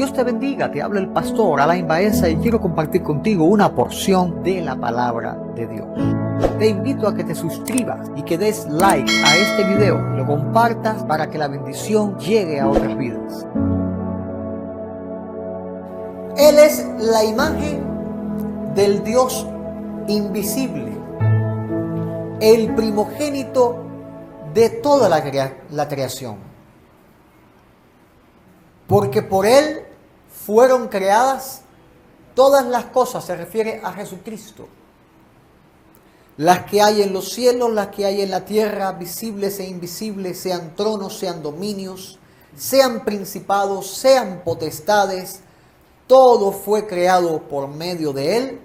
Dios te bendiga, te habla el pastor Alain Baeza y quiero compartir contigo una porción de la palabra de Dios. Te invito a que te suscribas y que des like a este video, lo compartas para que la bendición llegue a otras vidas. Él es la imagen del Dios invisible, el primogénito de toda la creación. Porque por Él fueron creadas todas las cosas, se refiere a Jesucristo. Las que hay en los cielos, las que hay en la tierra, visibles e invisibles, sean tronos, sean dominios, sean principados, sean potestades, todo fue creado por medio de Él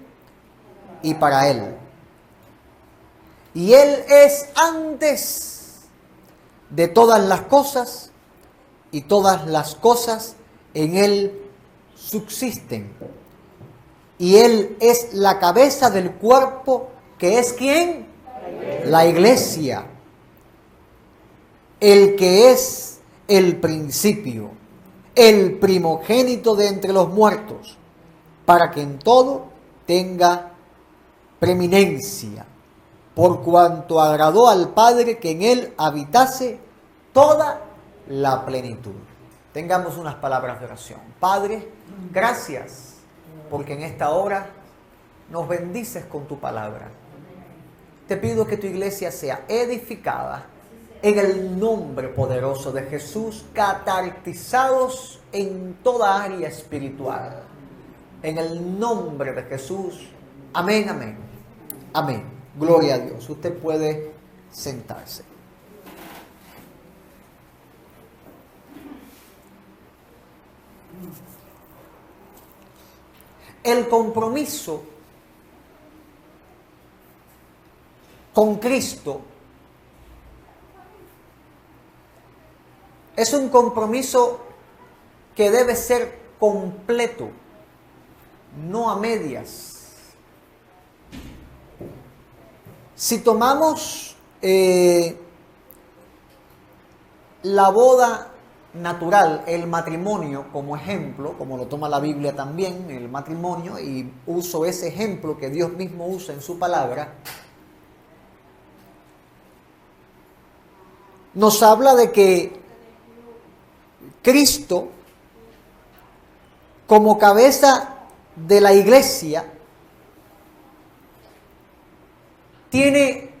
y para Él. Y Él es antes de todas las cosas, y todas las cosas en Él subsisten. Y Él es la cabeza del cuerpo, que es ¿quién? La iglesia. El que es el principio, el primogénito de entre los muertos, para que en todo tenga preeminencia, por cuanto agradó al Padre que en Él habitase toda la plenitud. Tengamos unas palabras de oración. Padre, gracias porque en esta hora nos bendices con tu palabra. Te pido que tu iglesia sea edificada en el nombre poderoso de Jesús, catartizados en toda área espiritual. En el nombre de Jesús. Amén, amén. Amén. Gloria a Dios. Usted puede sentarse. El compromiso con Cristo es un compromiso que debe ser completo, no a medias. Si tomamos la boda natural, el matrimonio como ejemplo, como lo toma la Biblia también, el matrimonio, y uso ese ejemplo que Dios mismo usa en su palabra, nos habla de que Cristo, como cabeza de la iglesia, tiene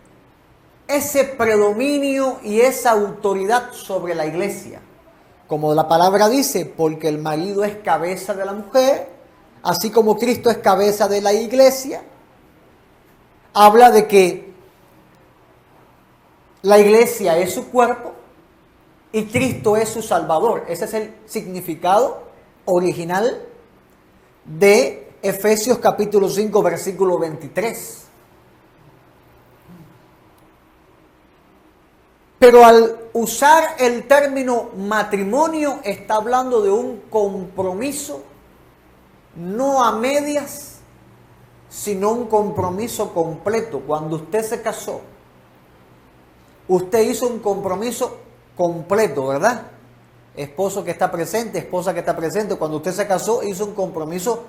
ese predominio y esa autoridad sobre la iglesia. Como la palabra dice, porque el marido es cabeza de la mujer, así como Cristo es cabeza de la iglesia, habla de que la iglesia es su cuerpo y Cristo es su Salvador. Ese es el significado original de Efesios capítulo 5, versículo 23. Pero al usar el término matrimonio está hablando de un compromiso, no a medias, sino un compromiso completo. Cuando usted se casó, usted hizo un compromiso completo, ¿verdad? Esposo que está presente, esposa que está presente, cuando usted se casó hizo un compromiso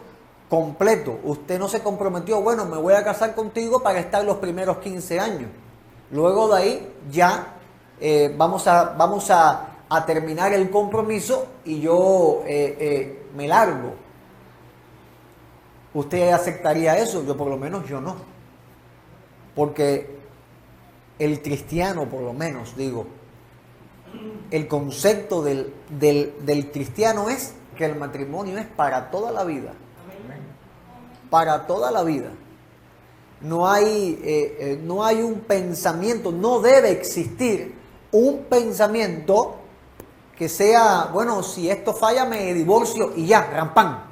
completo. Usted no se comprometió, bueno, me voy a casar contigo para estar los primeros 15 años. Luego de ahí ya vamos a terminar el compromiso y yo me largo. ¿Usted aceptaría eso? Yo por lo menos yo no. Porque el cristiano, por lo menos, digo, el concepto del cristiano es que el matrimonio es para toda la vida. Para toda la vida. No hay un pensamiento, no debe existir un pensamiento que sea, bueno, si esto falla me divorcio y ya, rampán.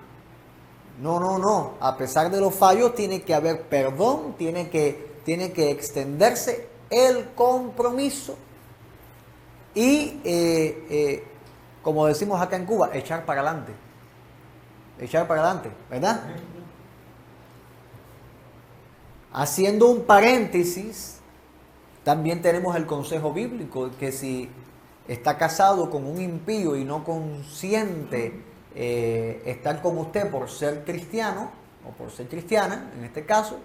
No. A pesar de los fallos tiene que haber perdón, tiene que extenderse el compromiso y, como decimos acá en Cuba, echar para adelante. Echar para adelante, ¿verdad? Haciendo un paréntesis, también tenemos el consejo bíblico que si está casado con un impío y no consiente estar con usted por ser cristiano o por ser cristiana, en este caso.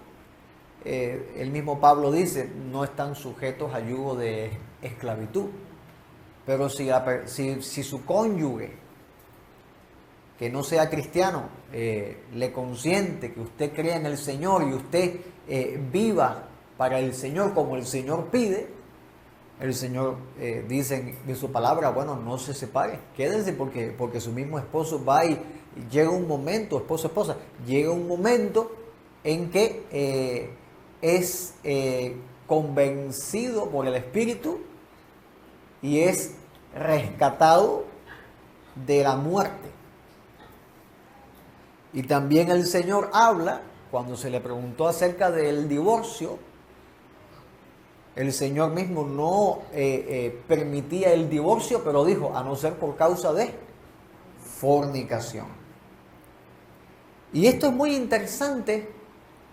El mismo Pablo dice, no están sujetos a yugo de esclavitud. Pero si su cónyuge, que no sea cristiano, le consiente que usted crea en el Señor y usted viva para el Señor como el Señor pide, el Señor dice en su palabra, bueno, no se separe, quédense porque su mismo esposo va y llega un momento, esposa, llega un momento en que es convencido por el Espíritu y es rescatado de la muerte. Y también el Señor habla, cuando se le preguntó acerca del divorcio, el Señor mismo no permitía el divorcio, pero dijo, a no ser por causa de fornicación. Y esto es muy interesante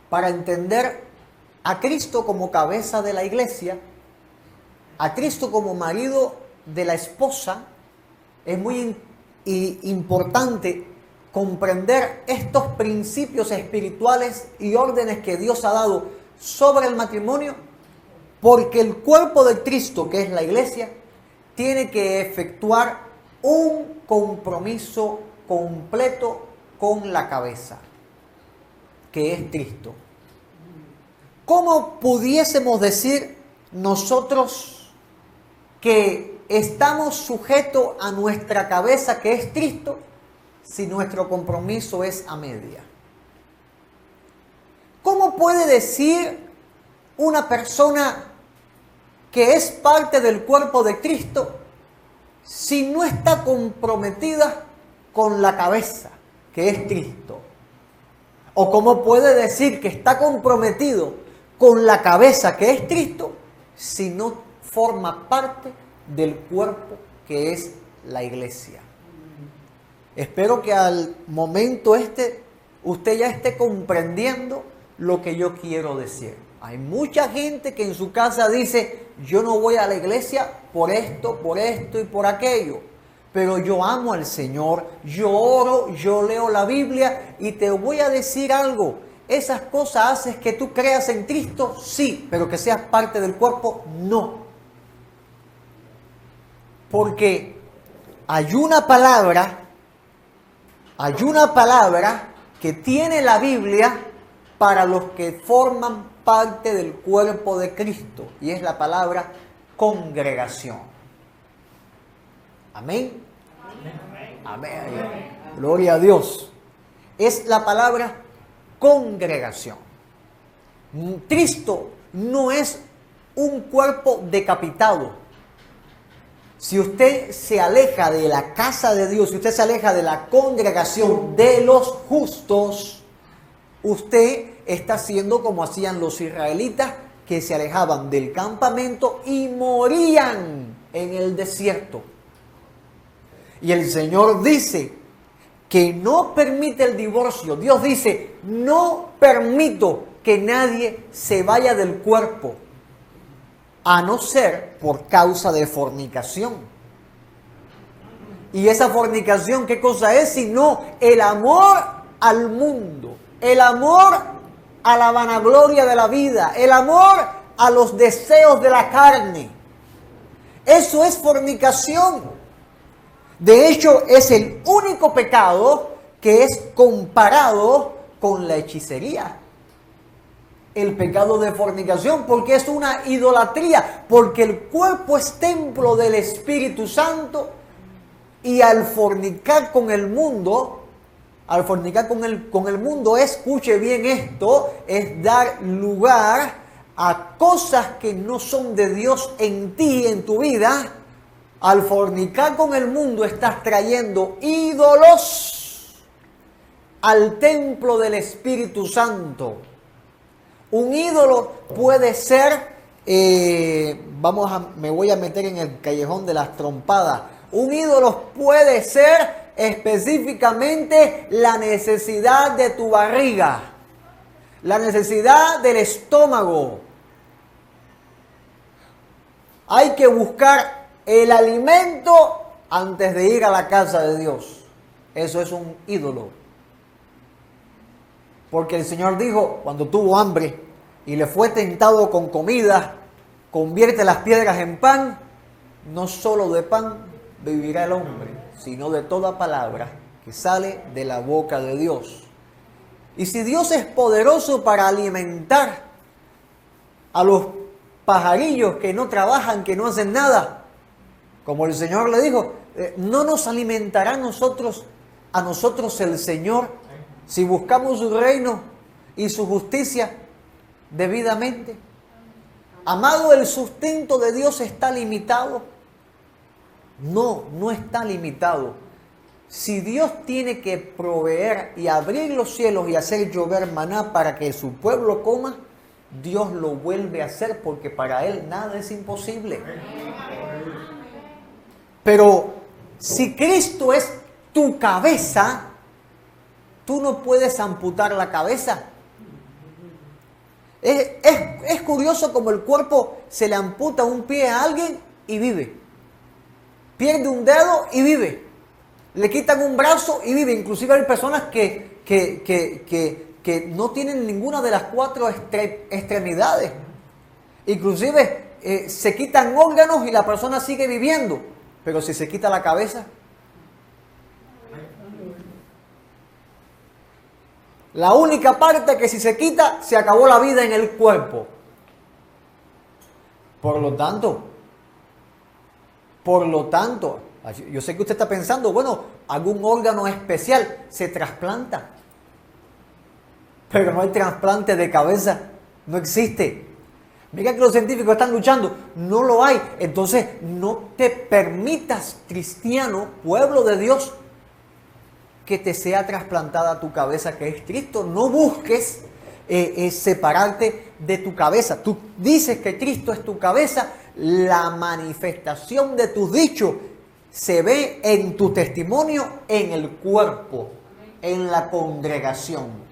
para entender a Cristo como cabeza de la iglesia, a Cristo como marido de la esposa. Es muy importante comprender estos principios espirituales y órdenes que Dios ha dado sobre el matrimonio, porque el cuerpo de Cristo, que es la iglesia, tiene que efectuar un compromiso completo con la cabeza, que es Cristo. ¿Cómo pudiésemos decir nosotros que estamos sujetos a nuestra cabeza, que es Cristo, si nuestro compromiso es a media? ¿Cómo puede decir una persona que es parte del cuerpo de Cristo si no está comprometida con la cabeza, que es Cristo? ¿O cómo puede decir que está comprometido con la cabeza, que es Cristo, si no forma parte del cuerpo, que es la iglesia? Espero que al momento usted ya esté comprendiendo lo que yo quiero decir. Hay mucha gente que en su casa dice, yo no voy a la iglesia por esto y por aquello, pero yo amo al Señor, yo oro, yo leo la Biblia y te voy a decir algo. ¿Esas cosas hacen que tú creas en Cristo? Sí, pero que seas parte del cuerpo, no. Porque hay una palabra que tiene la Biblia para los que forman parte del cuerpo de Cristo, y es la palabra congregación. Amén. Amén. Gloria a Dios. Es la palabra congregación. Cristo no es un cuerpo decapitado. Si usted se aleja de la casa de Dios, si usted se aleja de la congregación de los justos, usted está haciendo como hacían los israelitas, que se alejaban del campamento y morían en el desierto. Y el Señor dice que no permite el divorcio. Dios dice, no permito que nadie se vaya del cuerpo, a no ser por causa de fornicación. Y esa fornicación, ¿qué cosa es? Sino el amor al mundo, el amor a la vanagloria de la vida, el amor a los deseos de la carne. Eso es fornicación. De hecho, es el único pecado que es comparado con la hechicería. El pecado de fornicación, porque es una idolatría, porque el cuerpo es templo del Espíritu Santo, y al fornicar con el mundo, escuche bien esto, es dar lugar a cosas que no son de Dios en ti, en tu vida. Al fornicar con el mundo estás trayendo ídolos al templo del Espíritu Santo. Un ídolo puede ser, me voy a meter en el callejón de las trompadas. Un ídolo puede ser específicamente la necesidad de tu barriga, la necesidad del estómago. Hay que buscar el alimento antes de ir a la casa de Dios. eso es un ídolo. Porque el Señor dijo, cuando tuvo hambre y le fue tentado con comida, convierte las piedras en pan, no solo de pan vivirá el hombre, sino de toda palabra que sale de la boca de Dios. Y si Dios es poderoso para alimentar a los pajarillos que no trabajan, que no hacen nada, como el Señor le dijo, ¿no nos alimentará a nosotros el Señor si buscamos su reino y su justicia debidamente? Amado, ¿el sustento de Dios está limitado? No, no está limitado. Si Dios tiene que proveer y abrir los cielos y hacer llover maná para que su pueblo coma, Dios lo vuelve a hacer porque para Él nada es imposible. Pero si Cristo es tu cabeza, tú no puedes amputar la cabeza. Es curioso como el cuerpo se le amputa un pie a alguien y vive. Pierde un dedo y vive. Le quitan un brazo y vive. Inclusive hay personas que no tienen ninguna de las 4 extremidades. Inclusive se quitan órganos y la persona sigue viviendo. Pero si se quita la cabeza, la única parte que si se quita, se acabó la vida en el cuerpo. Por lo tanto, yo sé que usted está pensando, bueno, algún órgano especial se trasplanta. Pero no hay trasplante de cabeza, no existe. Mira que los científicos están luchando, no lo hay. Entonces, no te permitas, cristiano, pueblo de Dios, que te sea trasplantada tu cabeza, que es Cristo. No busques separarte de tu cabeza. Tú dices que Cristo es tu cabeza, la manifestación de tus dichos se ve en tu testimonio, en el cuerpo, en la congregación.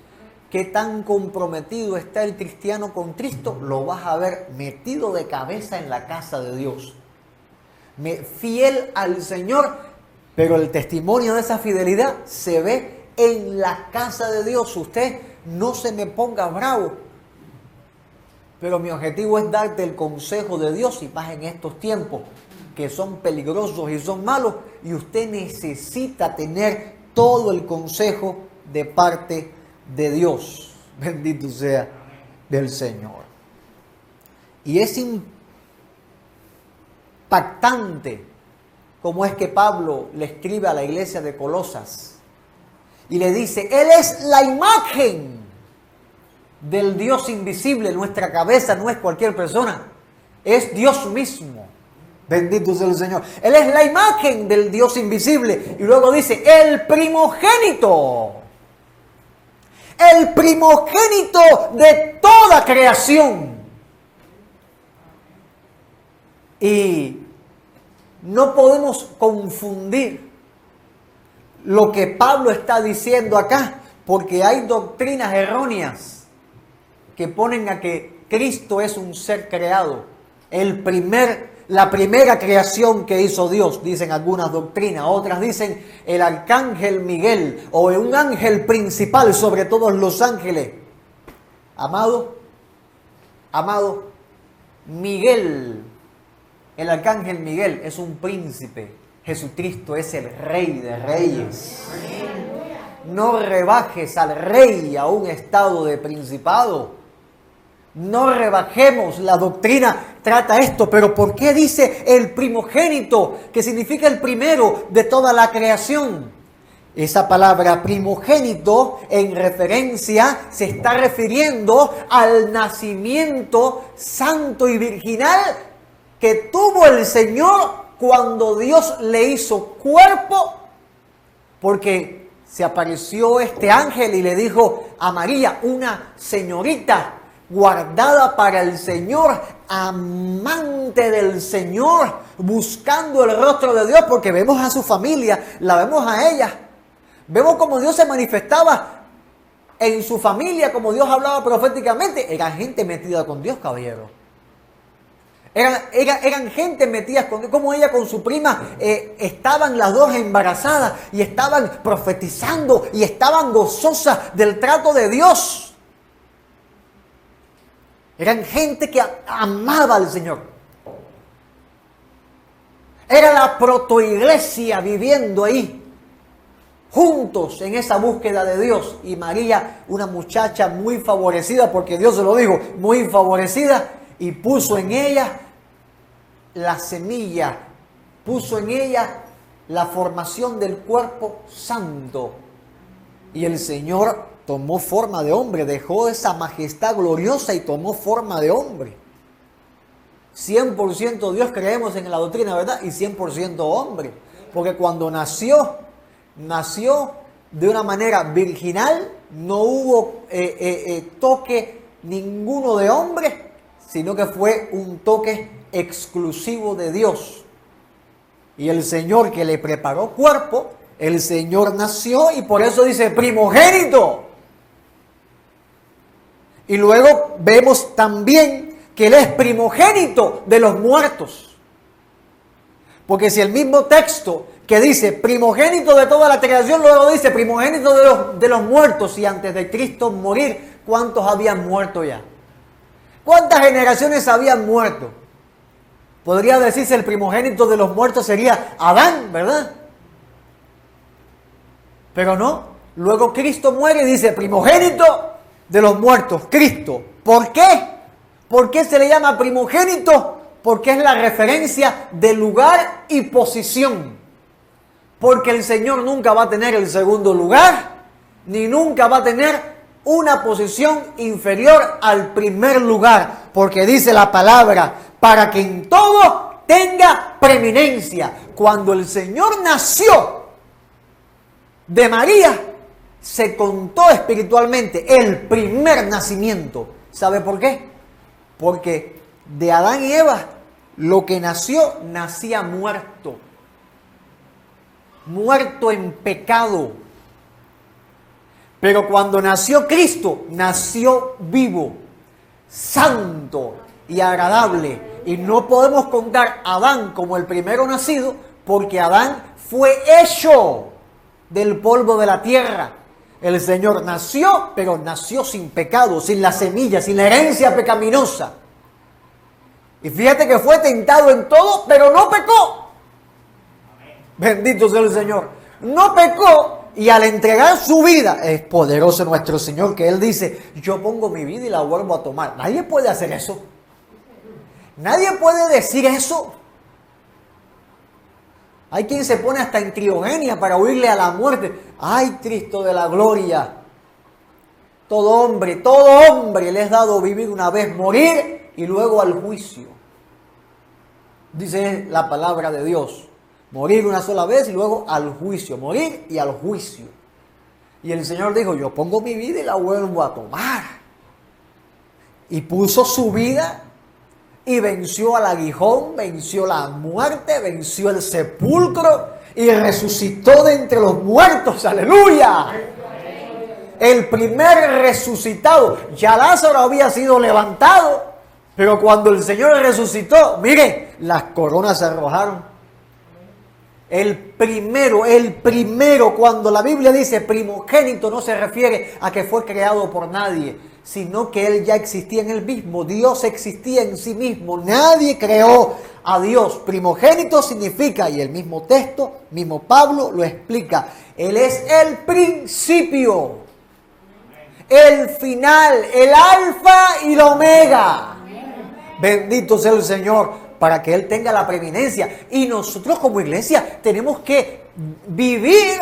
¿Qué tan comprometido está el cristiano con Cristo? Lo vas a ver metido de cabeza en la casa de Dios. Fiel al Señor, pero el testimonio de esa fidelidad se ve en la casa de Dios. Usted no se me ponga bravo, pero mi objetivo es darte el consejo de Dios y más en estos tiempos que son peligrosos y son malos, y usted necesita tener todo el consejo de parte de Dios. Bendito sea del Señor. Y es impactante cómo es que Pablo le escribe a la iglesia de Colosas y le dice, Él es la imagen del Dios invisible. Nuestra cabeza no es cualquier persona, es Dios mismo. Bendito sea el Señor. Él es la imagen del Dios invisible. Y luego dice, el primogénito. El primogénito de toda creación. Y no podemos confundir lo que Pablo está diciendo acá, porque hay doctrinas erróneas que ponen a que Cristo es un ser creado, la primera creación que hizo Dios, dicen algunas doctrinas. Otras dicen el arcángel Miguel o un ángel principal sobre todos los ángeles. Amado, Miguel, el arcángel Miguel es un príncipe. Jesucristo es el Rey de Reyes. No rebajes al Rey a un estado de principado. No rebajemos, la doctrina trata esto, pero ¿por qué dice el primogénito, que significa el primero de toda la creación? Esa palabra primogénito en referencia se está refiriendo al nacimiento santo y virginal que tuvo el Señor cuando Dios le hizo cuerpo, porque se apareció este ángel y le dijo a María, una señorita guardada para el Señor, amante del Señor, buscando el rostro de Dios, porque vemos a su familia, la vemos a ella, vemos cómo Dios se manifestaba en su familia, como Dios hablaba proféticamente. Era gente metida con Dios, caballero. Eran gente metidas como ella con su prima, estaban las dos embarazadas y estaban profetizando y estaban gozosas del trato de Dios. Eran gente que amaba al Señor. Era la protoiglesia viviendo ahí, juntos en esa búsqueda de Dios. Y María, una muchacha muy favorecida, porque Dios se lo dijo, muy favorecida, y puso en ella la semilla, puso en ella la formación del cuerpo santo. Y el Señor tomó forma de hombre, dejó esa majestad gloriosa y tomó forma de hombre. 100% Dios creemos en la doctrina, ¿verdad? Y 100% hombre. Porque cuando nació de una manera virginal, no hubo toque ninguno de hombre, sino que fue un toque exclusivo de Dios. Y el Señor que le preparó cuerpo, el Señor nació y por eso dice primogénito. Y luego vemos también que Él es primogénito de los muertos. Porque si el mismo texto que dice primogénito de toda la creación, luego dice primogénito de los muertos, y antes de Cristo morir, ¿cuántos habían muerto ya? ¿Cuántas generaciones habían muerto? Podría decirse el primogénito de los muertos sería Adán, ¿verdad? Pero no. Luego Cristo muere y dice primogénito de los muertos, Cristo. ¿Por qué? ¿Por qué se le llama primogénito? Porque es la referencia de lugar y posición. Porque el Señor nunca va a tener el segundo lugar, ni nunca va a tener una posición inferior al primer lugar. Porque dice la palabra, para que en todo tenga preeminencia. Cuando el Señor nació de María, se contó espiritualmente el primer nacimiento. ¿Sabe por qué? Porque de Adán y Eva, lo que nació, nacía muerto. Muerto en pecado. Pero cuando nació Cristo, nació vivo, santo y agradable. Y no podemos contar a Adán como el primero nacido, porque Adán fue hecho del polvo de la tierra. El Señor nació, pero nació sin pecado, sin la semilla, sin la herencia pecaminosa. Y fíjate que fue tentado en todo, pero no pecó. Bendito sea el Señor. No pecó, y al entregar su vida, es poderoso nuestro Señor, que Él dice, yo pongo mi vida y la vuelvo a tomar. Nadie puede hacer eso. Nadie puede decir eso. Hay quien se pone hasta en criogenia para huirle a la muerte. ¡Ay, Cristo de la gloria! Todo hombre le es dado vivir una vez, morir y luego al juicio. Dice la palabra de Dios. Morir una sola vez y luego al juicio. Morir y al juicio. Y el Señor dijo, yo pongo mi vida y la vuelvo a tomar. Y puso su vida y venció al aguijón, venció la muerte, venció el sepulcro y resucitó de entre los muertos. ¡Aleluya! El primer resucitado. Ya Lázaro había sido levantado, pero cuando el Señor resucitó, mire, las coronas se arrojaron. El primero, cuando la Biblia dice primogénito, no se refiere a que fue creado por nadie, sino que Él ya existía en Él mismo. Dios existía en sí mismo. Nadie creó a Dios. Primogénito significa, y el mismo texto, mismo Pablo lo explica, Él es el principio, el final, el alfa y la omega. Bendito sea el Señor, para que Él tenga la preeminencia. Y nosotros como iglesia tenemos que vivir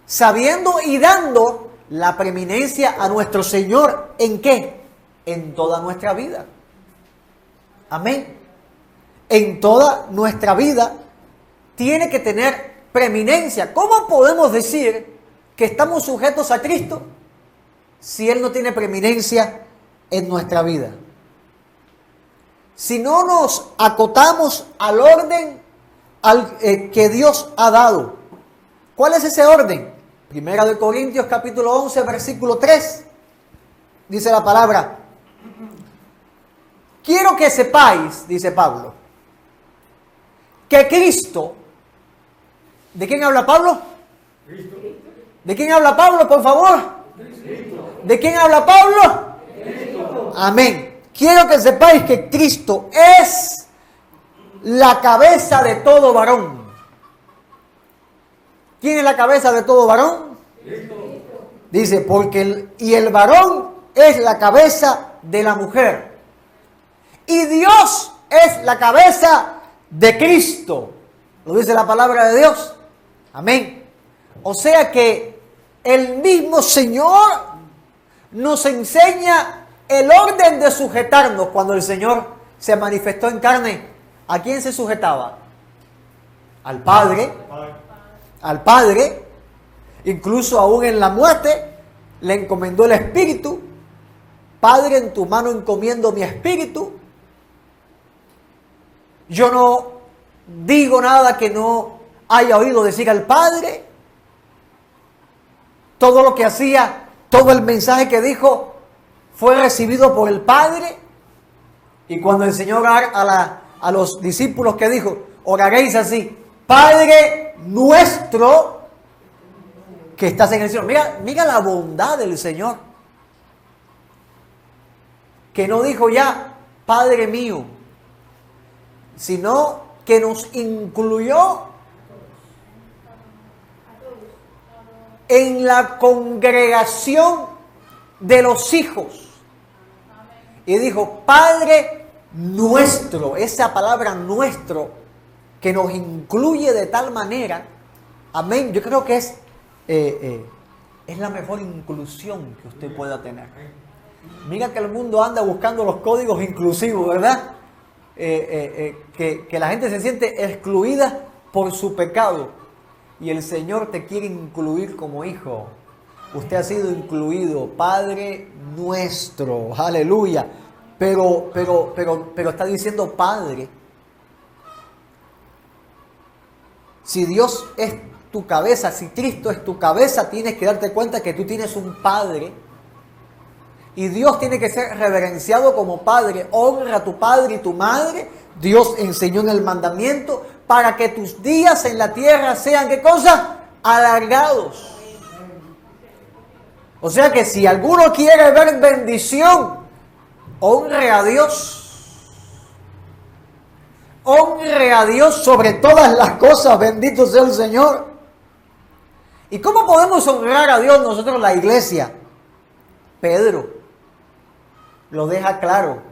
sabiendo y dando la preeminencia a nuestro Señor. ¿En qué? En toda nuestra vida. Amén. En toda nuestra vida tiene que tener preeminencia. ¿Cómo podemos decir que estamos sujetos a Cristo si Él no tiene preeminencia en nuestra vida? Si no nos acotamos al orden que Dios ha dado. ¿Cuál es ese orden? Primera de Corintios capítulo 11 versículo 3. Dice la palabra: quiero que sepáis, dice Pablo, que Cristo, ¿de quién habla Pablo? Cristo. ¿De quién habla Pablo, por favor? Cristo. ¿De quién habla Pablo? Cristo. Amén. Quiero que sepáis que Cristo es la cabeza de todo varón. ¿Quién es la cabeza de todo varón? Cristo. Dice, porque el varón es la cabeza de la mujer. Y Dios es la cabeza de Cristo. Lo dice la palabra de Dios. Amén. O sea que el mismo Señor nos enseña el orden de sujetarnos. Cuando el Señor se manifestó en carne, ¿a quién se sujetaba? Al Padre. Al Padre. Incluso aún en la muerte le encomendó el Espíritu. Padre, en tu mano encomiendo mi espíritu. Yo no digo nada que no haya oído decir al Padre. Todo lo que hacía, todo el mensaje que dijo fue recibido por el Padre. Y cuando enseñó a orar a los discípulos, que dijo, oraréis así: Padre nuestro que estás en el cielo. Mira la bondad del Señor, que no dijo ya Padre mío, sino que nos incluyó en la congregación de los hijos. Y dijo, Padre nuestro, esa palabra nuestro, que nos incluye de tal manera, amén, yo creo que es la mejor inclusión que usted pueda tener. Mira que el mundo anda buscando los códigos inclusivos, ¿verdad? Que la gente se siente excluida por su pecado. Y el Señor te quiere incluir como hijo. Usted ha sido incluido, Padre nuestro, aleluya. Pero está diciendo Padre. Si Dios es tu cabeza, si Cristo es tu cabeza, tienes que darte cuenta que tú tienes un Padre. Y Dios tiene que ser reverenciado como Padre. Honra a tu padre y tu madre. Dios enseñó en el mandamiento para que tus días en la tierra sean, ¿qué cosa? Alargados. O sea que si alguno quiere ver bendición, honre a Dios. Honre a Dios sobre todas las cosas. Bendito sea el Señor. ¿Y cómo podemos honrar a Dios nosotros, la iglesia? Pedro lo deja claro.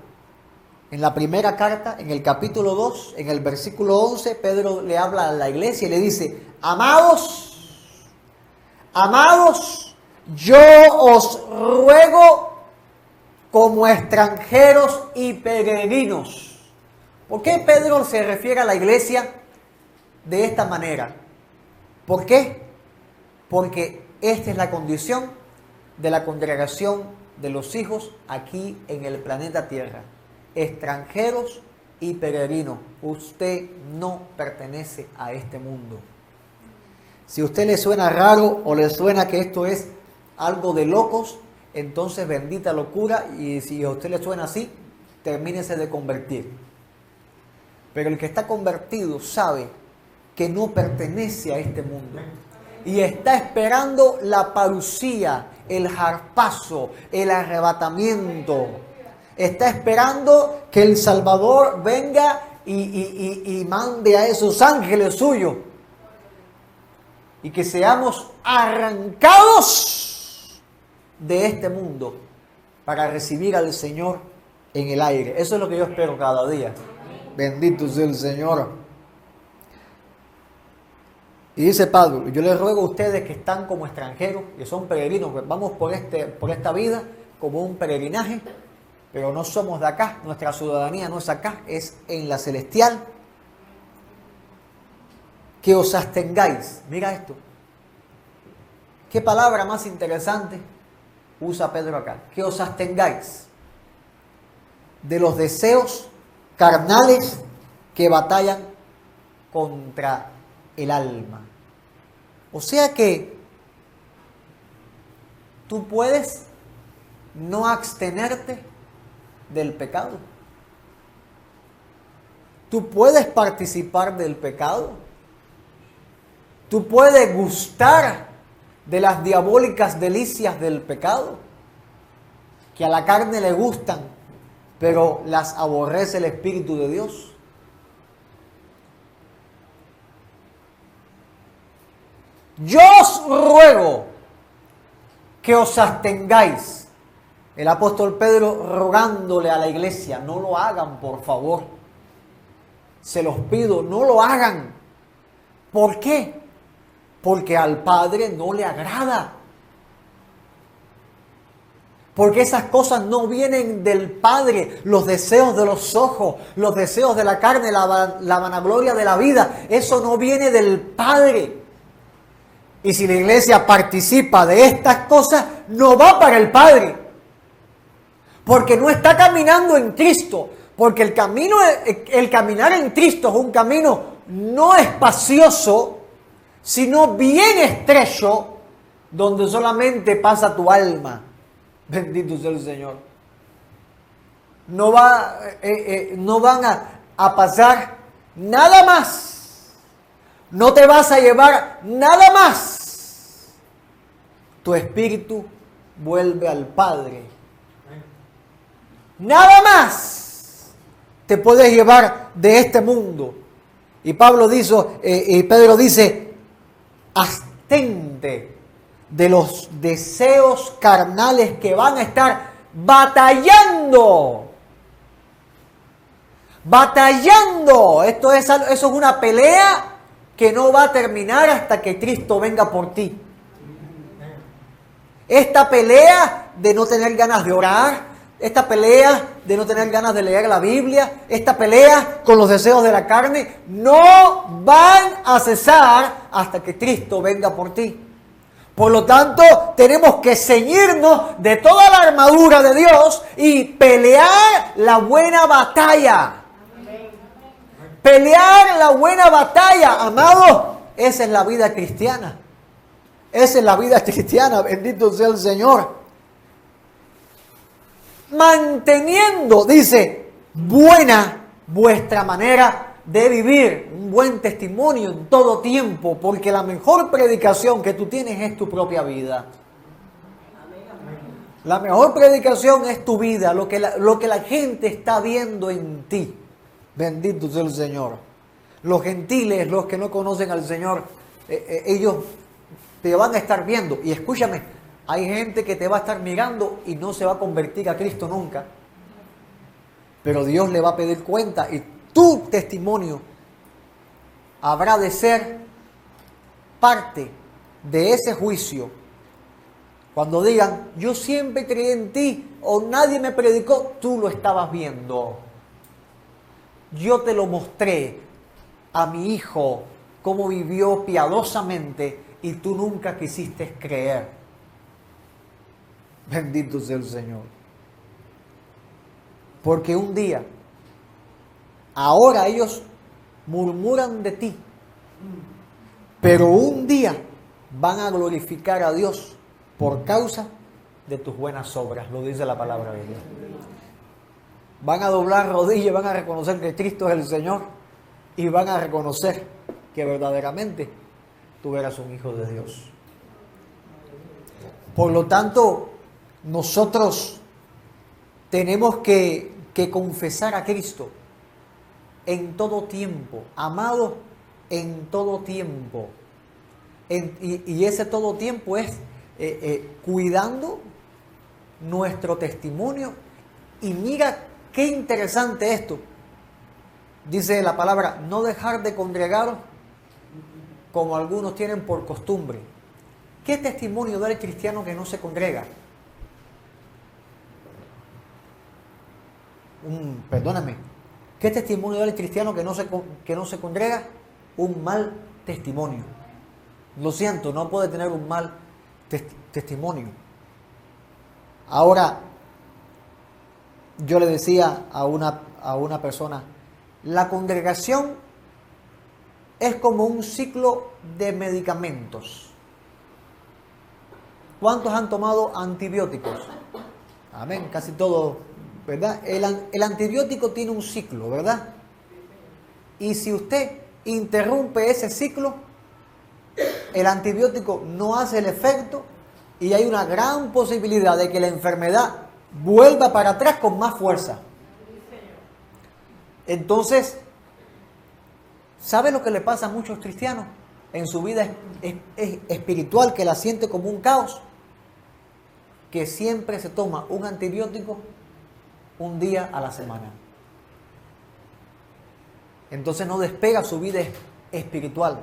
En la primera carta, en el capítulo 2, en el versículo 11, Pedro le habla a la iglesia y le dice, amados, yo os ruego como extranjeros y peregrinos. ¿Por qué Pedro se refiere a la iglesia de esta manera? ¿Por qué? Porque esta es la condición de la congregación de los hijos aquí en el planeta Tierra. Extranjeros y peregrinos. Usted no pertenece a este mundo. Si a usted le suena raro o le suena que esto es algo de locos, entonces bendita locura, y si a usted le suena así, termínese de convertir. Pero el que está convertido sabe que no pertenece a este mundo y está esperando la parucía, el jarpazo, el arrebatamiento. Está esperando que el Salvador venga y mande a esos ángeles suyos y que seamos arrancados de este mundo para recibir al Señor en el aire. Eso es lo que yo espero cada día. Bendito sea el Señor. Y dice Pablo, yo les ruego a ustedes que están como extranjeros, que son peregrinos, que vamos por esta vida como un peregrinaje, pero no somos de acá, nuestra ciudadanía no es acá, es en la celestial. Que os abstengáis. Mira esto. ¿Qué palabra más interesante usa Pedro acá? Que os abstengáis de los deseos carnales que batallan contra el alma. O sea que tú puedes no abstenerte del pecado. Tú puedes participar del pecado. Tú puedes gustar de las diabólicas delicias del pecado, que a la carne le gustan, pero las aborrece el Espíritu de Dios. Yo os ruego que os abstengáis. El apóstol Pedro rogándole a la iglesia, no lo hagan, por favor. Se los pido, no lo hagan. ¿Por qué? Porque al Padre no le agrada. Porque esas cosas no vienen del Padre, los deseos de los ojos, los deseos de la carne, la vanagloria de la vida, eso no viene del Padre. Y si la iglesia participa de estas cosas, no va para el Padre. Porque no está caminando en Cristo. Porque el caminar en Cristo es un camino no espacioso, sino bien estrecho, donde solamente pasa tu alma. Bendito sea el Señor. No van a pasar nada más. No te vas a llevar nada más. Tu espíritu vuelve al Padre. Nada más te puedes llevar de este mundo. Y Pedro dice, abstente de los deseos carnales que van a estar batallando. Eso es una pelea que no va a terminar hasta que Cristo venga por ti. Esta pelea de no tener ganas de orar, esta pelea de no tener ganas de leer la Biblia, esta pelea con los deseos de la carne, no van a cesar hasta que Cristo venga por ti. Por lo tanto, tenemos que ceñirnos de toda la armadura de Dios y pelear la buena batalla. Pelear la buena batalla, amados, esa es la vida cristiana. Esa es la vida cristiana, bendito sea el Señor. Manteniendo, dice, buena vuestra manera de vivir, un buen testimonio en todo tiempo, porque la mejor predicación que tú tienes es tu propia vida. La mejor predicación es tu vida, lo que la gente está viendo en ti. Bendito sea el Señor. Los gentiles, los que no conocen al Señor, ellos te van a estar viendo. Y escúchame, hay gente que te va a estar mirando y no se va a convertir a Cristo nunca. Pero Dios le va a pedir cuenta y tu testimonio habrá de ser parte de ese juicio. Cuando digan, yo siempre creí en ti o nadie me predicó, tú lo estabas viendo. Yo te lo mostré a mi hijo, cómo vivió piadosamente y tú nunca quisiste creer. Bendito sea el Señor. Porque un día, ahora ellos murmuran de ti, pero un día van a glorificar a Dios por causa de tus buenas obras, lo dice la palabra de Dios. Van a doblar rodillas, van a reconocer que Cristo es el Señor y van a reconocer que verdaderamente tú eras un hijo de Dios. Por lo tanto, nosotros tenemos que confesar a Cristo en todo tiempo, amado, en todo tiempo. Y ese todo tiempo es cuidando nuestro testimonio. Y mira qué interesante esto. Dice la palabra, no dejar de congregaros como algunos tienen por costumbre. ¿Qué testimonio da el cristiano que no se congrega? Perdóname. ¿Qué testimonio da el cristiano que no se congrega? Un mal testimonio. Lo siento, no puede tener un mal testimonio. Ahora, yo le decía a una persona, la congregación es como un ciclo de medicamentos. ¿Cuántos han tomado antibióticos? Amén, casi todos, ¿verdad? El antibiótico tiene un ciclo, ¿verdad? Y si usted interrumpe ese ciclo, el antibiótico no hace el efecto y hay una gran posibilidad de que la enfermedad vuelva para atrás con más fuerza. Entonces, ¿sabe lo que le pasa a muchos cristianos en su vida espiritual, que la siente como un caos? Que siempre se toma un antibiótico un día a la semana. Entonces no despega su vida espiritual.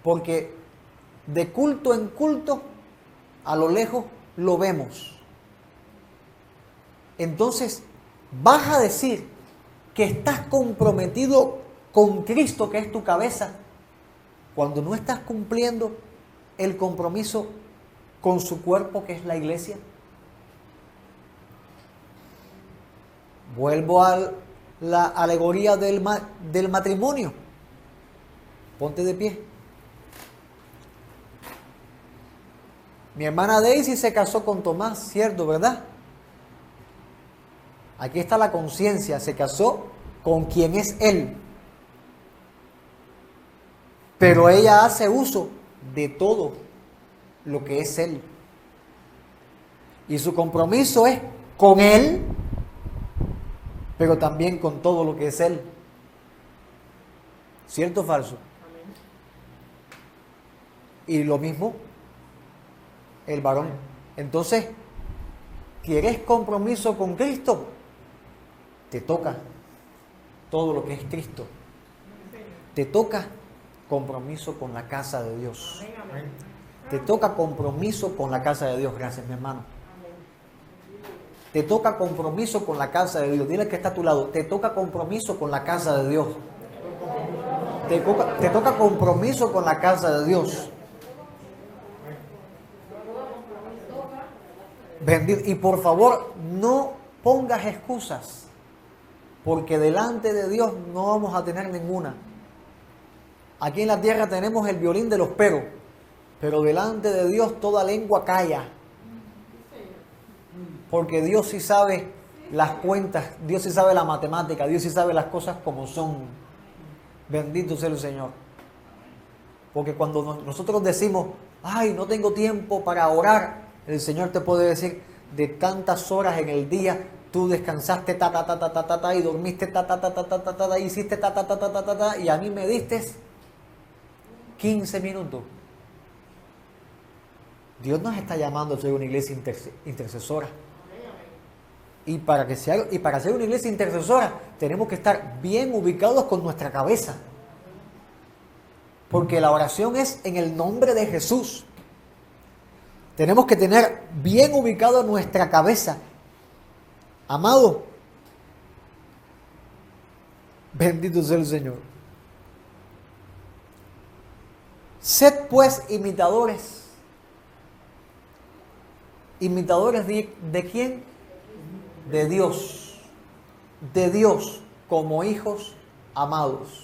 Porque de culto en culto, a lo lejos lo vemos. Entonces, vas a decir que estás comprometido con Cristo, que es tu cabeza, cuando no estás cumpliendo el compromiso con su cuerpo, que es la iglesia. Vuelvo a la alegoría del matrimonio. Ponte de pie. Mi hermana Daisy se casó con Tomás, ¿cierto, verdad? Aquí está la conciencia, se casó con quien es él. Pero ella hace uso de todo lo que es él. Y su compromiso es con él, pero también con todo lo que es él. ¿Cierto o falso? Y lo mismo el varón. Entonces, ¿quieres compromiso con Cristo? Te toca todo lo que es Cristo. Te toca compromiso con la casa de Dios. Te toca compromiso con la casa de Dios. Gracias, mi hermano. Te toca compromiso con la casa de Dios. Dile que está a tu lado. Te toca compromiso con la casa de Dios. Te toca compromiso con la casa de Dios. Bendito. Y por favor, no pongas excusas, porque delante de Dios no vamos a tener ninguna. Aquí en la tierra tenemos el violín de los pero delante de Dios toda lengua calla. Porque Dios sí sabe las cuentas, Dios sí sabe la matemática, Dios sí sabe las cosas como son. Bendito sea el Señor. Porque cuando nosotros decimos, ay, no tengo tiempo para orar, el Señor te puede decir, de tantas horas en el día, tú descansaste y dormiste y hiciste y a mí me diste 15 minutos. Dios nos está llamando a ser una iglesia intercesora. Y para ser una iglesia intercesora tenemos que estar bien ubicados con nuestra cabeza. Porque la oración es en el nombre de Jesús. Tenemos que tener bien ubicado nuestra cabeza. Amado, bendito sea el Señor. Sed pues imitadores. ¿Imitadores de quién? De Dios. De Dios como hijos amados.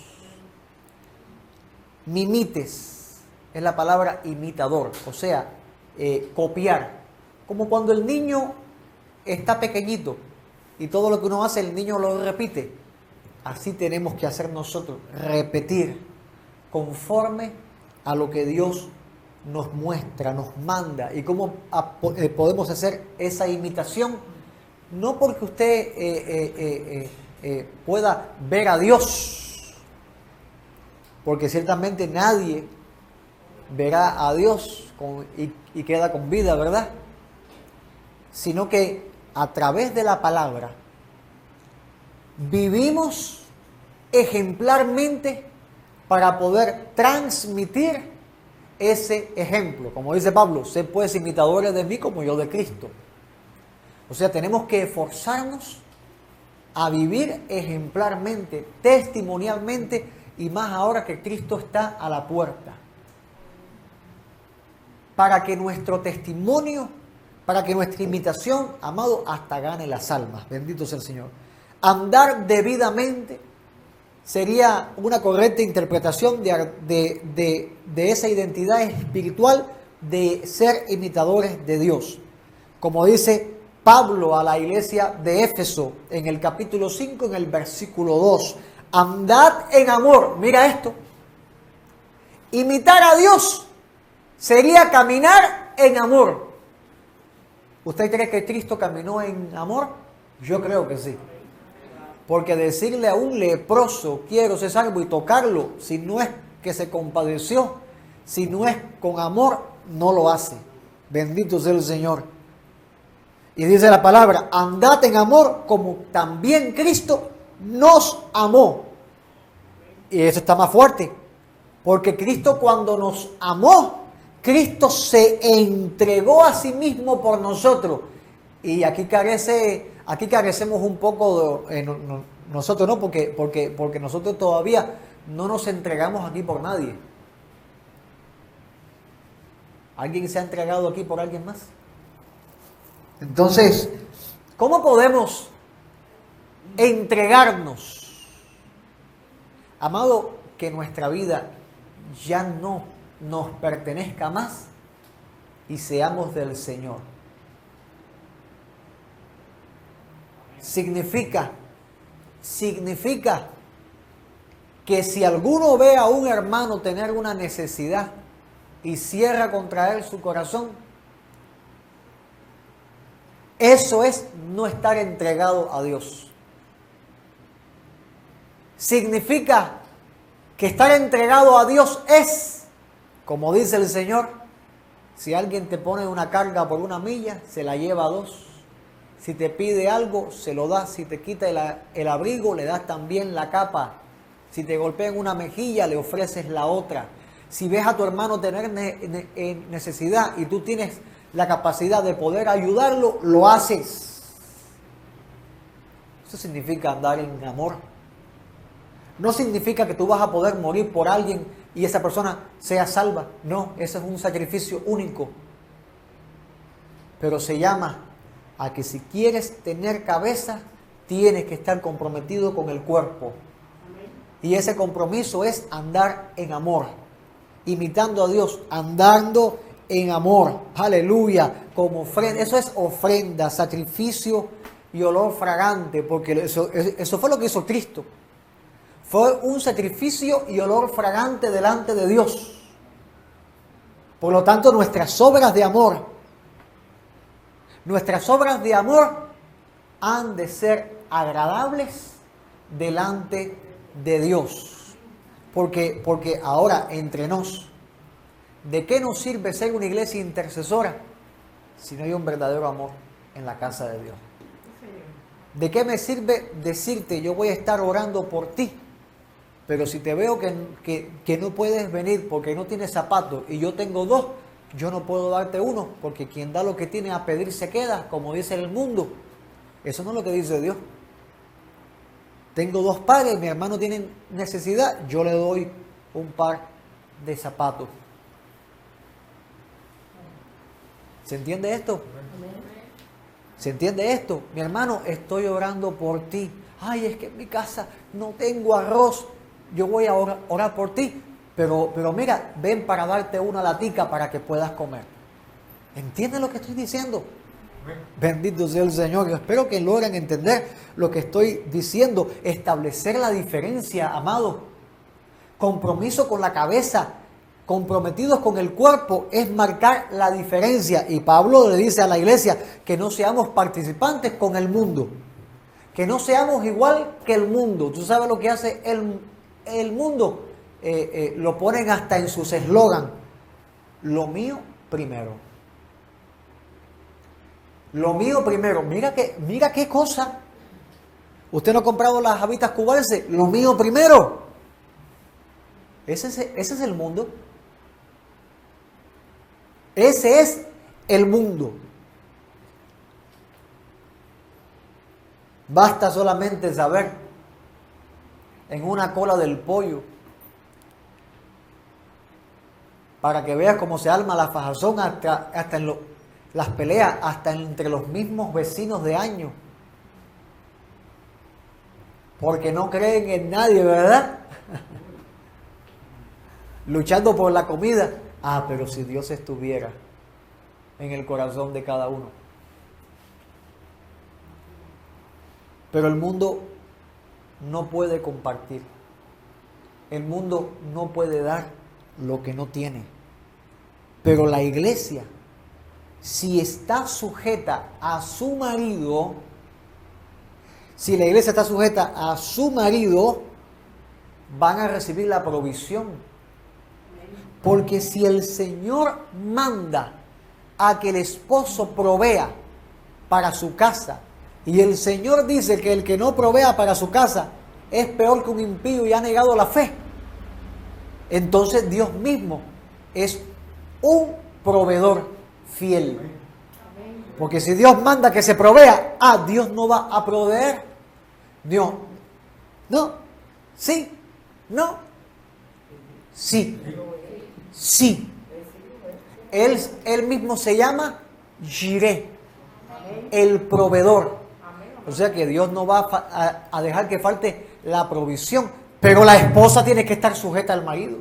Mimites es la palabra imitador, o sea, copiar. Como cuando el niño está pequeñito y todo lo que uno hace el niño lo repite. Así tenemos que hacer nosotros, repetir conforme a lo que Dios nos muestra, nos manda. ¿Y cómo podemos hacer esa imitación? No porque usted pueda ver a Dios, porque ciertamente nadie verá a Dios y queda con vida, ¿verdad? Sino que a través de la palabra vivimos ejemplarmente para poder transmitir ese ejemplo. Como dice Pablo, sed pues imitadores de mí como yo de Cristo. O sea, tenemos que esforzarnos a vivir ejemplarmente, testimonialmente, y más ahora que Cristo está a la puerta. Para que nuestro testimonio, para que nuestra imitación, amado, hasta gane las almas. Bendito sea el Señor. Andar debidamente sería una correcta interpretación de esa identidad espiritual de ser imitadores de Dios. Como dice Pablo a la iglesia de Éfeso en el capítulo 5, en el versículo 2. andad en amor. Mira esto. Imitar a Dios sería caminar en amor. ¿Usted cree que Cristo caminó en amor? Yo creo que sí. Porque decirle a un leproso, quiero ser salvo, y tocarlo, si no es que se compadeció, si no es con amor, no lo hace. Bendito sea el Señor. Y dice la palabra, andad en amor como también Cristo nos amó. Y eso está más fuerte. Porque Cristo, cuando nos amó, Cristo se entregó a sí mismo por nosotros. Y aquí carecemos un poco de, nosotros, ¿no? Porque nosotros todavía no nos entregamos aquí por nadie. ¿Alguien se ha entregado aquí por alguien más? Entonces, ¿cómo podemos entregarnos? Amado, que nuestra vida ya no nos pertenezca más y seamos del Señor. Significa que si alguno ve a un hermano tener una necesidad y cierra contra él su corazón, eso es no estar entregado a Dios. Significa que estar entregado a Dios es, como dice el Señor, si alguien te pone una carga por 1 milla, se la lleva a 2. Si te pide algo, se lo das. Si te quita el abrigo, le das también la capa. Si te golpea en una mejilla, le ofreces la otra. Si ves a tu hermano tener necesidad y tú tienes la capacidad de poder ayudarlo, lo haces. Eso significa andar en amor. No significa que tú vas a poder morir por alguien y esa persona sea salva. No, ese es un sacrificio único. Pero se llama a que si quieres tener cabeza, tienes que estar comprometido con el cuerpo. Y ese compromiso es andar en amor, imitando a Dios, andando en amor. Aleluya, como ofrenda. Eso es ofrenda, sacrificio y olor fragante, porque eso fue lo que hizo Cristo. Fue un sacrificio y olor fragante delante de Dios. Por lo tanto, nuestras obras de amor han de ser agradables delante de Dios. Porque ahora, entre nos, ¿de qué nos sirve ser una iglesia intercesora si no hay un verdadero amor en la casa de Dios? ¿De qué me sirve decirte yo voy a estar orando por ti? Pero si te veo que no puedes venir porque no tienes zapatos y yo tengo 2, yo no puedo darte 1, porque quien da lo que tiene a pedir se queda, como dice el mundo. Eso no es lo que dice Dios. Tengo 2 pares, mi hermano tiene necesidad, yo le doy un par de zapatos. ¿Se entiende esto? ¿Se entiende esto? Mi hermano, estoy orando por ti. Ay, es que en mi casa no tengo arroz. Yo voy a orar por ti, pero mira, ven para darte una latica para que puedas comer. ¿Entiendes lo que estoy diciendo? Bendito sea el Señor. Yo espero que logren entender lo que estoy diciendo. Establecer la diferencia, amado. Compromiso con la cabeza, comprometidos con el cuerpo, es marcar la diferencia. Y Pablo le dice a la iglesia que no seamos participantes con el mundo. Que no seamos igual que el mundo. ¿Tú sabes lo que hace el mundo? Lo ponen hasta en sus eslogan. Lo mío primero. Lo mío primero. Mira qué cosa. ¿Usted no ha comprado las habitas cubanenses? Lo mío primero. Ese es el mundo. Ese es el mundo. Basta solamente saber en una cola del pollo para que veas cómo se arma la fajazón hasta en las peleas, hasta entre los mismos vecinos de años. Porque no creen en nadie, ¿verdad? Luchando por la comida. Ah, pero si Dios estuviera en el corazón de cada uno. Pero el mundo no puede compartir. El mundo no puede dar lo que no tiene. Pero la iglesia, si está sujeta a su marido, si la iglesia está sujeta a su marido, van a recibir la provisión. Porque si el Señor manda a que el esposo provea para su casa, y el Señor dice que el que no provea para su casa es peor que un impío y ha negado la fe, entonces Dios mismo es un proveedor fiel. Porque si Dios manda que se provea, Dios no va a proveer. Dios, no, sí, no, sí, sí. Él mismo se llama Jireh, el proveedor. O sea que Dios no va a dejar que falte la provisión, pero la esposa tiene que estar sujeta al marido.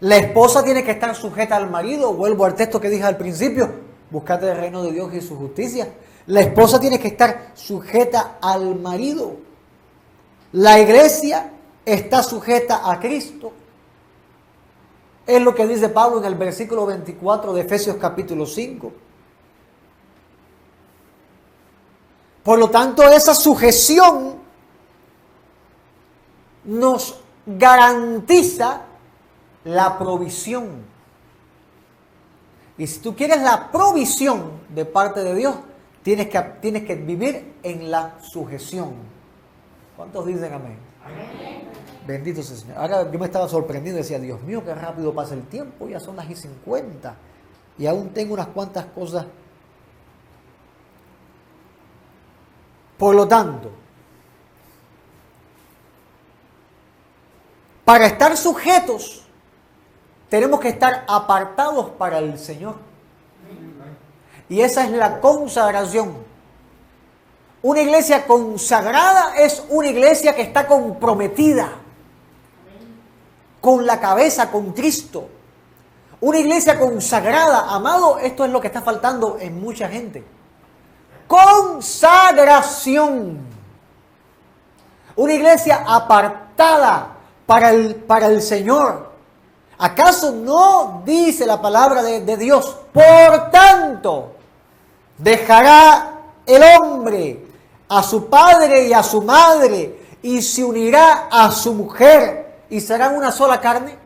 La esposa tiene que estar sujeta al marido. Vuelvo al texto que dije al principio: buscad el reino de Dios y su justicia. La esposa tiene que estar sujeta al marido. La iglesia está sujeta a Cristo. Es lo que dice Pablo en el versículo 24 de Efesios capítulo 5. Por lo tanto, esa sujeción nos garantiza la provisión. Y si tú quieres la provisión de parte de Dios, tienes que vivir en la sujeción. ¿Cuántos dicen amén? Amén. Bendito sea el Señor. Ahora yo me estaba sorprendiendo, decía: Dios mío, qué rápido pasa el tiempo, ya son las 50 y aún tengo unas cuantas cosas. Por lo tanto, para estar sujetos, tenemos que estar apartados para el Señor. Y esa es la consagración. Una iglesia consagrada es una iglesia que está comprometida con la cabeza, con Cristo. Una iglesia consagrada, amado, esto es lo que está faltando en mucha gente. Consagración. Una iglesia apartada para el Señor. ¿Acaso no dice la palabra de Dios? Por tanto, dejará el hombre a su padre y a su madre y se unirá a su mujer y serán una sola carne.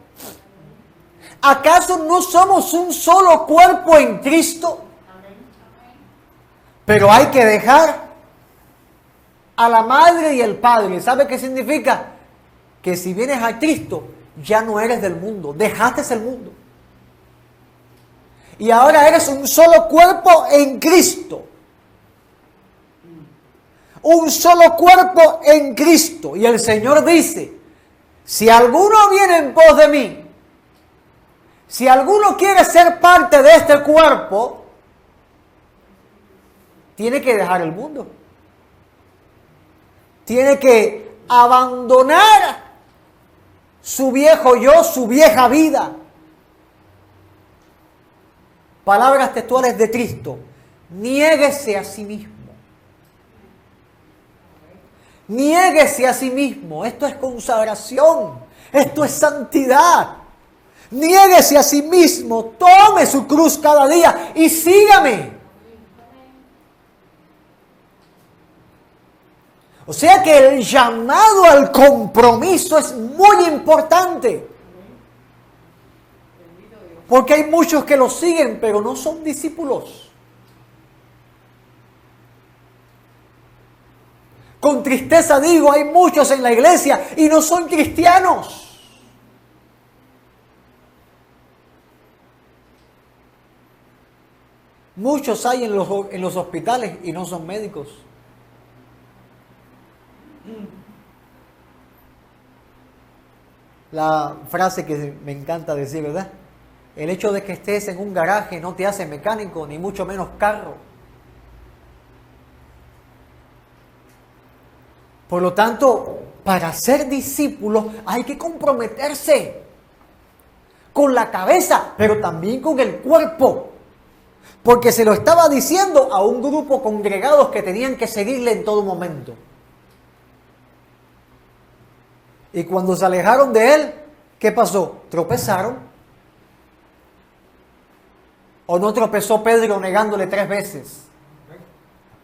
¿Acaso no somos un solo cuerpo en Cristo? Pero hay que dejar a la madre y el padre. ¿Sabe qué significa? Que si vienes a Cristo, ya no eres del mundo, dejaste el mundo. Y ahora eres un solo cuerpo en Cristo. Un solo cuerpo en Cristo. Y el Señor dice: si alguno viene en pos de mí, si alguno quiere ser parte de este cuerpo, tiene que dejar el mundo. Tiene que abandonar su viejo yo, su vieja vida. Palabras textuales de Cristo: niéguese a sí mismo. Niéguese a sí mismo. Esto es consagración. Esto es santidad. Niéguese a sí mismo. Tome su cruz cada día y sígame. O sea que el llamado al compromiso es muy importante. Porque hay muchos que lo siguen, pero no son discípulos. Con tristeza digo, hay muchos en la iglesia y no son cristianos. Muchos hay en los hospitales y no son médicos. La frase que me encanta decir, ¿verdad? El hecho de que estés en un garaje no te hace mecánico, ni mucho menos carro. Por lo tanto, para ser discípulos hay que comprometerse con la cabeza, pero también con el cuerpo. Porque se lo estaba diciendo a un grupo congregados que tenían que seguirle en todo momento. Y cuando se alejaron de él, ¿qué pasó? Tropezaron. ¿O no tropezó Pedro negándole 3 veces?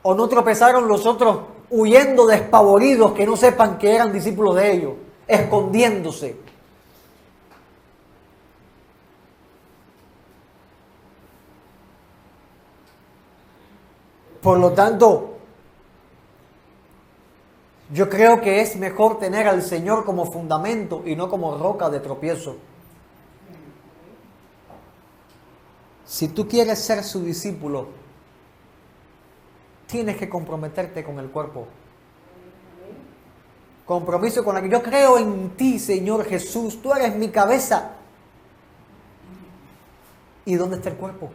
¿O no tropezaron los otros huyendo despavoridos que no sepan que eran discípulos de ellos, escondiéndose? Por lo tanto, yo creo que es mejor tener al Señor como fundamento y no como roca de tropiezo. Si tú quieres ser su discípulo, tienes que comprometerte con el cuerpo. Compromiso con la que yo creo en ti, Señor Jesús. Tú eres mi cabeza. ¿Y dónde está el cuerpo?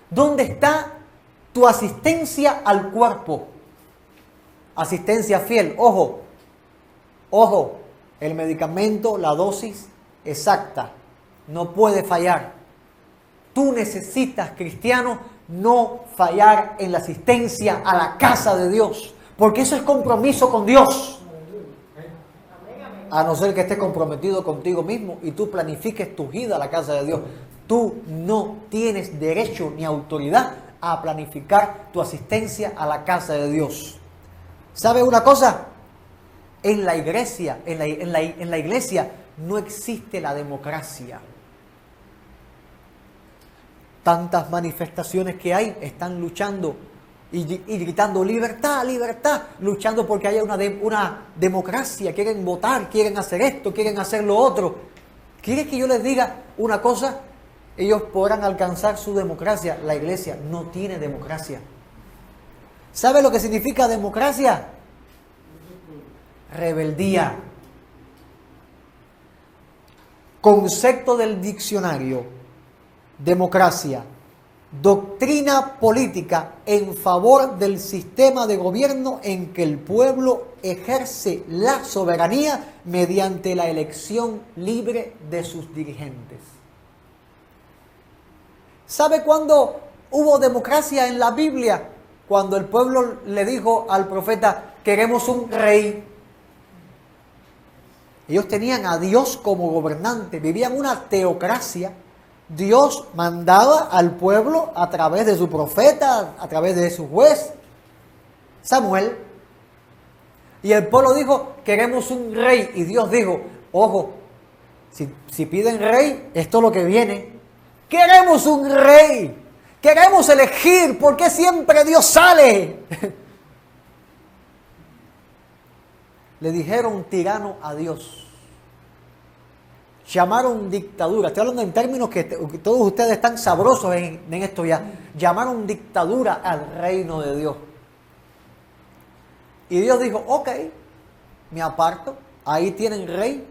¿Dónde está tu asistencia al cuerpo? Asistencia fiel. Ojo, ojo, el medicamento, la dosis exacta, no puede fallar. Tú necesitas, cristiano, no fallar en la asistencia a la casa de Dios, porque eso es compromiso con Dios. A no ser que estés comprometido contigo mismo y tú planifiques tu ida a la casa de Dios. Tú no tienes derecho ni autoridad a planificar tu asistencia a la casa de Dios. ¿Sabe una cosa? En la iglesia, en la iglesia no existe la democracia. Tantas manifestaciones que hay están luchando y gritando libertad, libertad, luchando porque haya una democracia. Quieren votar, quieren hacer esto, quieren hacer lo otro. ¿Quiere que yo les diga una cosa? Ellos podrán alcanzar su democracia. La iglesia no tiene democracia. ¿Sabe lo que significa democracia? Rebeldía. Concepto del diccionario: democracia, doctrina política en favor del sistema de gobierno en que el pueblo ejerce la soberanía mediante la elección libre de sus dirigentes. ¿Sabe cuándo hubo democracia en la Biblia? Cuando el pueblo le dijo al profeta: queremos un rey. Ellos tenían a Dios como gobernante, vivían una teocracia. Dios mandaba al pueblo a través de su profeta, a través de su juez, Samuel. Y el pueblo dijo: queremos un rey. Y Dios dijo: ojo, si piden rey, esto es lo que viene. Queremos un rey. Queremos elegir. ¿Por qué siempre Dios sale? Le dijeron tirano a Dios. Llamaron dictadura. Estoy hablando en términos que todos ustedes están sabrosos en esto ya. Llamaron dictadura al reino de Dios. Y Dios dijo: ok, me aparto. Ahí tienen rey.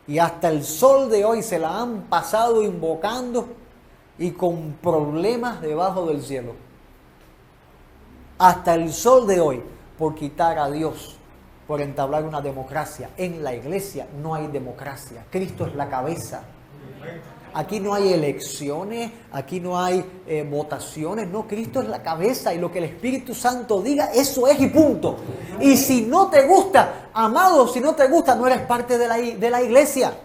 Y hasta el sol de hoy se la han pasado invocando y con problemas debajo del cielo. Hasta el sol de hoy, por quitar a Dios, por entablar una democracia. En la iglesia no hay democracia. Cristo es la cabeza. Aquí no hay elecciones, aquí no hay votaciones. No, Cristo es la cabeza y lo que el Espíritu Santo diga, eso es y punto. Y si no te gusta, amado, si no te gusta, no eres parte de la iglesia.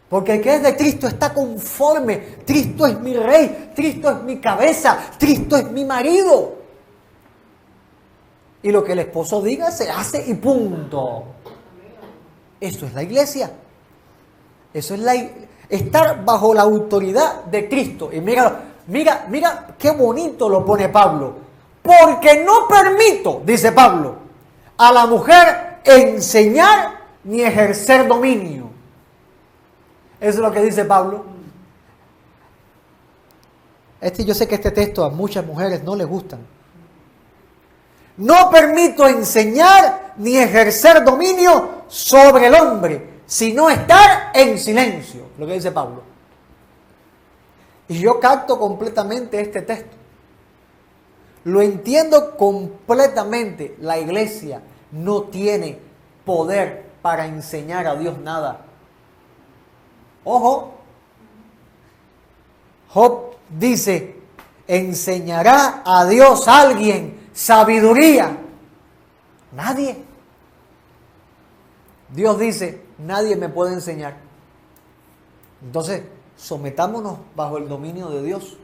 Porque el que es de Cristo está conforme. Cristo es mi rey, Cristo es mi cabeza, Cristo es mi marido. Y lo que el esposo diga se hace y punto. Eso es la iglesia. Eso es estar bajo la autoridad de Cristo. Y mira qué bonito lo pone Pablo. Porque no permito, dice Pablo, a la mujer enseñar ni ejercer dominio. Eso es lo que dice Pablo. Yo sé que este texto a muchas mujeres no les gustan. No permito enseñar ni ejercer dominio sobre el hombre, sino estar en silencio, lo que dice Pablo. Y yo capto completamente este texto. Lo entiendo completamente. La iglesia no tiene poder para enseñar a Dios nada. Ojo, Job dice, ¿enseñará a Dios a alguien sabiduría? Nadie. Dios dice, nadie me puede enseñar. Entonces, sometámonos bajo el dominio de Dios.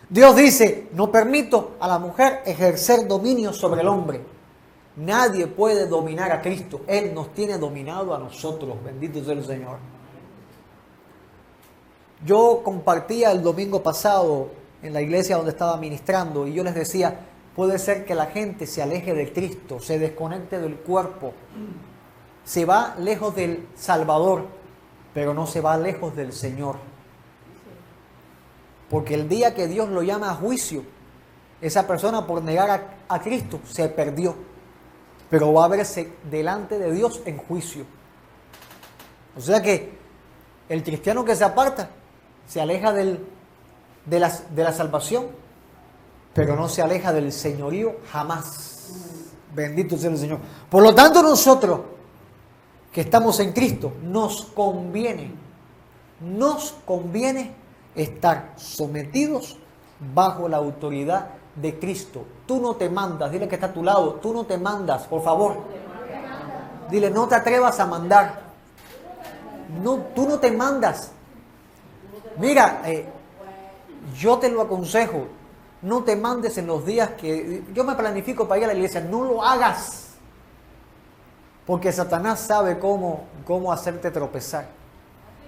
Dios dice, no permito a la mujer ejercer dominio sobre el hombre. Nadie puede dominar a Cristo. Él nos tiene dominado a nosotros. Bendito sea el Señor. Yo compartía el domingo pasado en la iglesia donde estaba ministrando y yo les decía, puede ser que la gente se aleje de Cristo, se desconecte del cuerpo, se va lejos del Salvador, pero no se va lejos del Señor. Porque el día que Dios lo llama a juicio, esa persona por negar a Cristo se perdió, pero va a verse delante de Dios en juicio. O sea que el cristiano que se aparta se aleja de la salvación, pero no se aleja del señorío jamás. Bendito sea el Señor. Por lo tanto, nosotros que estamos en Cristo, nos conviene estar sometidos bajo la autoridad de Cristo. Tú no te mandas, dile que está a tu lado, tú no te mandas, por favor. Dile, no te atrevas a mandar. No, tú no te mandas. Mira, yo te lo aconsejo, no te mandes en los días que yo me planifico para ir a la iglesia, no lo hagas. Porque Satanás sabe cómo hacerte tropezar.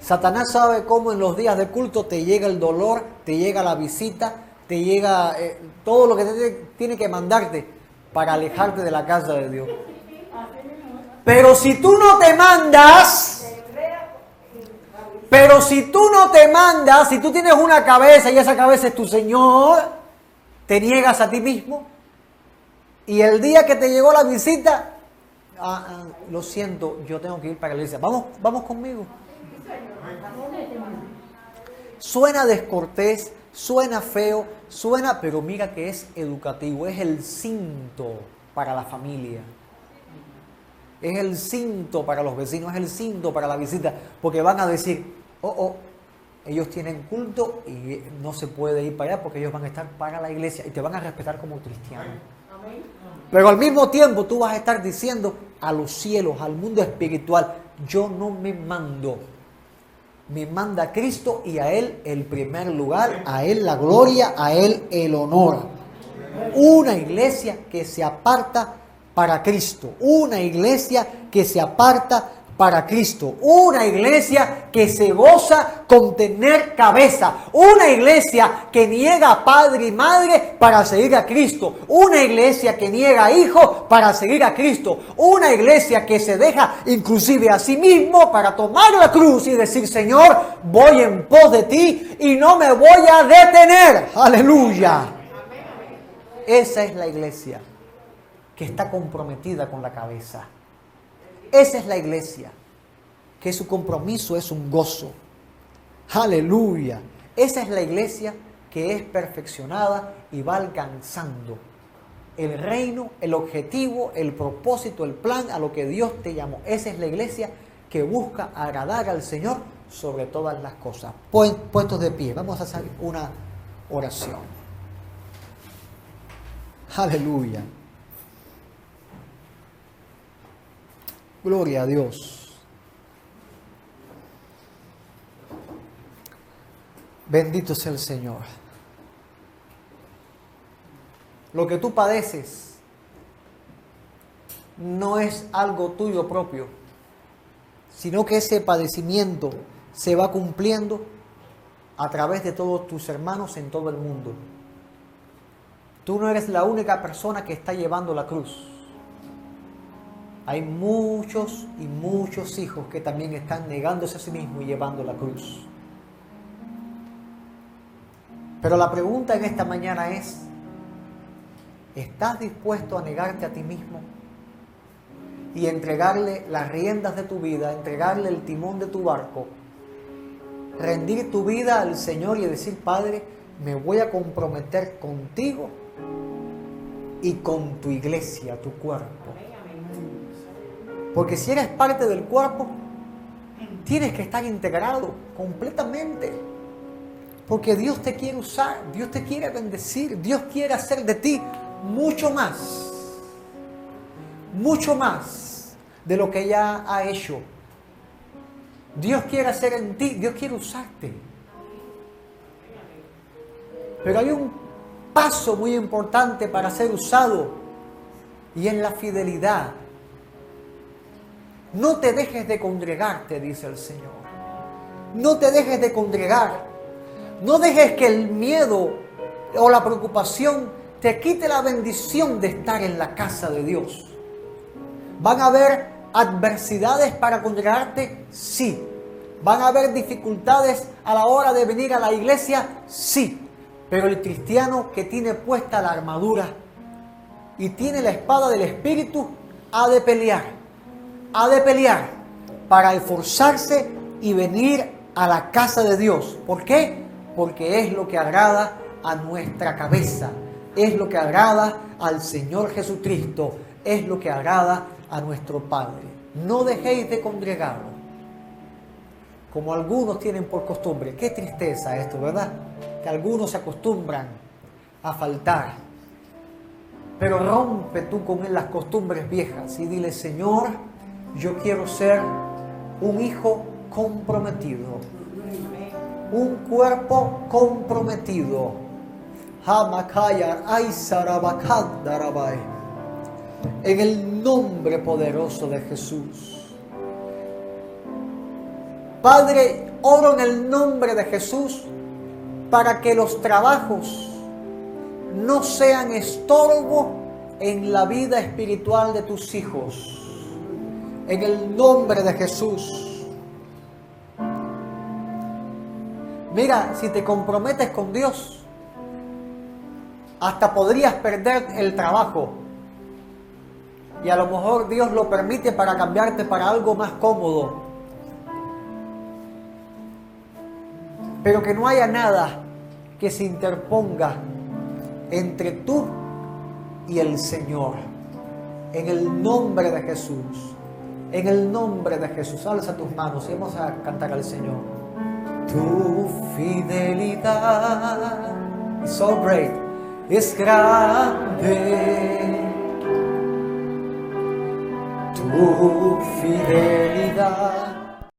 Satanás sabe cómo en los días de culto te llega el dolor, te llega la visita, te llega todo lo que tiene que mandarte para alejarte de la casa de Dios. Pero si tú no te mandas, si tú tienes una cabeza y esa cabeza es tu Señor, te niegas a ti mismo y el día que te llegó la visita, lo siento, yo tengo que ir para la iglesia. Vamos conmigo. Suena descortés, suena feo, pero mira que es educativo, es el cinto para la familia. Es el cinto para los vecinos, es el cinto para la visita, porque van a decir, ellos tienen culto y no se puede ir para allá porque ellos van a estar para la iglesia y te van a respetar como cristiano. Pero al mismo tiempo tú vas a estar diciendo a los cielos, al mundo espiritual, yo no me mando. Me manda Cristo y a Él el primer lugar, a Él la gloria, a Él el honor. Una iglesia que se aparta para Cristo. Una iglesia que se aparta para Cristo. Una iglesia que se goza con tener cabeza. Una iglesia que niega a padre y madre para seguir a Cristo. Una iglesia que niega a hijos para seguir a Cristo. Una iglesia que se deja inclusive a sí mismo para tomar la cruz y decir, Señor, voy en pos de ti y no me voy a detener. Aleluya. Esa es la iglesia que está comprometida con la cabeza. Esa es la iglesia, que su compromiso es un gozo. Aleluya. Esa es la iglesia que es perfeccionada y va alcanzando el reino, el objetivo, el propósito, el plan a lo que Dios te llamó. Esa es la iglesia que busca agradar al Señor sobre todas las cosas. Puestos de pie, vamos a hacer una oración. Aleluya. Gloria a Dios. Bendito sea el Señor. Lo que tú padeces no es algo tuyo propio, sino que ese padecimiento se va cumpliendo a través de todos tus hermanos en todo el mundo. Tú no eres la única persona que está llevando la cruz. Hay muchos y muchos hijos que también están negándose a sí mismos y llevando la cruz. Pero la pregunta en esta mañana es, ¿estás dispuesto a negarte a ti mismo y entregarle las riendas de tu vida, entregarle el timón de tu barco, rendir tu vida al Señor y decir, Padre, me voy a comprometer contigo y con tu iglesia, tu cuerpo? Porque si eres parte del cuerpo, tienes que estar integrado completamente. Porque Dios te quiere usar, Dios te quiere bendecir, Dios quiere hacer de ti mucho más de lo que ya ha hecho. Dios quiere hacer en ti, Dios quiere usarte. Pero hay un paso muy importante para ser usado y es la fidelidad. No te dejes de congregarte, dice el Señor. No te dejes de congregar. No dejes que el miedo o la preocupación te quite la bendición de estar en la casa de Dios. ¿Van a haber adversidades para congregarte? Sí. ¿Van a haber dificultades a la hora de venir a la iglesia? Sí. Pero el cristiano que tiene puesta la armadura y tiene la espada del Espíritu, ha de pelear para esforzarse y venir a la casa de Dios. ¿Por qué? Porque es lo que agrada a nuestra cabeza, es lo que agrada al Señor Jesucristo, es lo que agrada a nuestro Padre. No dejéis de congregaros, como algunos tienen por costumbre. Qué tristeza esto, ¿verdad? Que algunos se acostumbran a faltar. Pero rompe tú con las costumbres viejas y dile: Señor, yo quiero ser un hijo comprometido, un cuerpo comprometido. En el nombre poderoso de Jesús. Padre, oro en el nombre de Jesús para que los trabajos no sean estorbo en la vida espiritual de tus hijos. En el nombre de Jesús. Mira, si te comprometes con Dios, hasta podrías perder el trabajo. Y a lo mejor Dios lo permite para cambiarte para algo más cómodo. Pero que no haya nada que se interponga entre tú y el Señor. En el nombre de Jesús. En el nombre de Jesús. Alza tus manos y vamos a cantar al Señor. Tu fidelidad is so great, es grande. Tu fidelidad